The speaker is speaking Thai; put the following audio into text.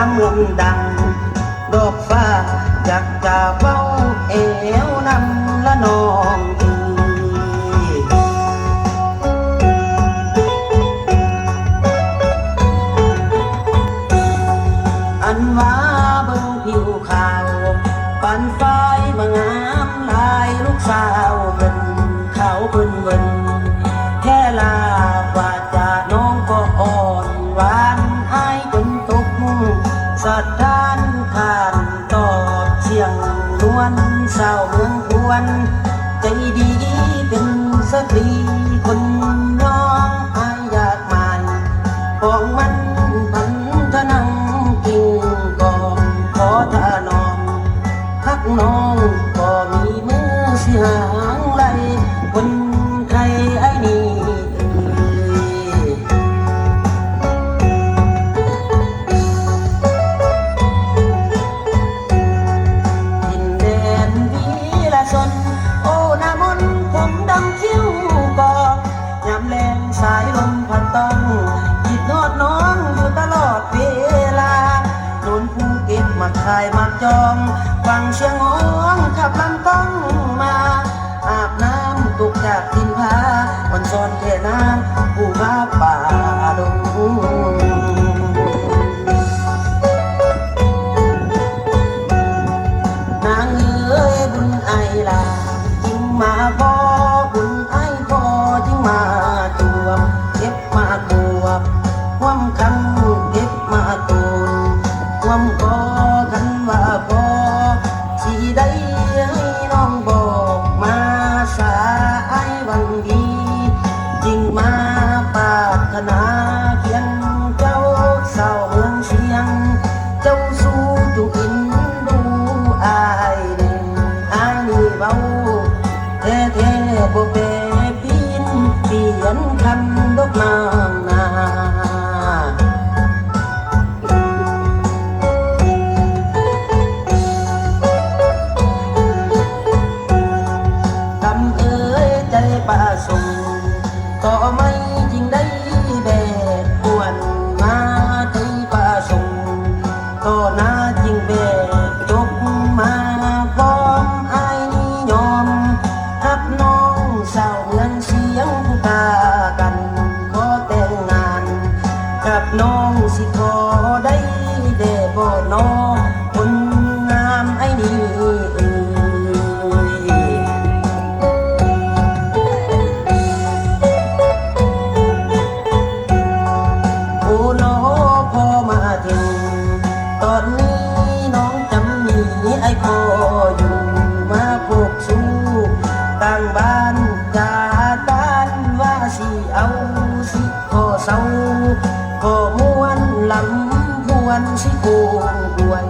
ามเงินดังดอกฟ้าอยากจะเฝ้าเอวนำละน้องอันว่าเบิ่งผิวขาวปันไฟมางามลายลูกสาวเป็นขาวเบิ่นเบิ่นแค่ลาว่าจะน้องก็อ่อนหวานให้จนตกสะท้านขานตอบเสียงนวลสาวเมืองพวนใจดีเป็นสตรีคนน้องอายอยากหมายของมันพันธนังกิ่งกองขอถานอมพักน้องก็มีมือสิหางไหลคนไทยไอ้นี่สายลมพัดต้องหยิบนอดน้องอยู่ตลอดเวลาโดนภูเก็ตมาขายมาจองฟังเสียงห้องขับลำต้องมาอาบน้ำตกจากทินพาวันซ้อนแค่น้ำผู้ว่าป่าดงนางเอ๋ยบุญไอลาจึงมาพอบุญไอพอจึงมาเก็บมาบวบความคำเก็บมาตูนความก็คันว่าพอสิได้ให้น้องบอกมาสายวันดีจึงมาปรารถนาเพียงเจ้าสาวเมืองเชียงเจ้าสู้จุอินดูอายหนึ่งอายนี่เบาแท้ๆบ่แปรปีนเปลี่ยนคำดอกนางนาคำเอ่ยใจป่าส่งก็ไม่จริงได้แบกปวนมาใจป่าส่งก็น่าจริงแบกจบมาพร้อมไอ้นิยมฮับน้องสาวเมืองเสียงผู้ตากันกับน้องสิขอได้เด้บ่น้องคนงามไอ้นี่เอ่ยโอ้น้อพอมาถึงตอนนี้น้องจำหนีไอ้พ่ออยู่มาพบสู้ต่างบ้านจาตานว่าสิเอาสิขอเศร้าก็ม้วนลำพวนสิโกงกวน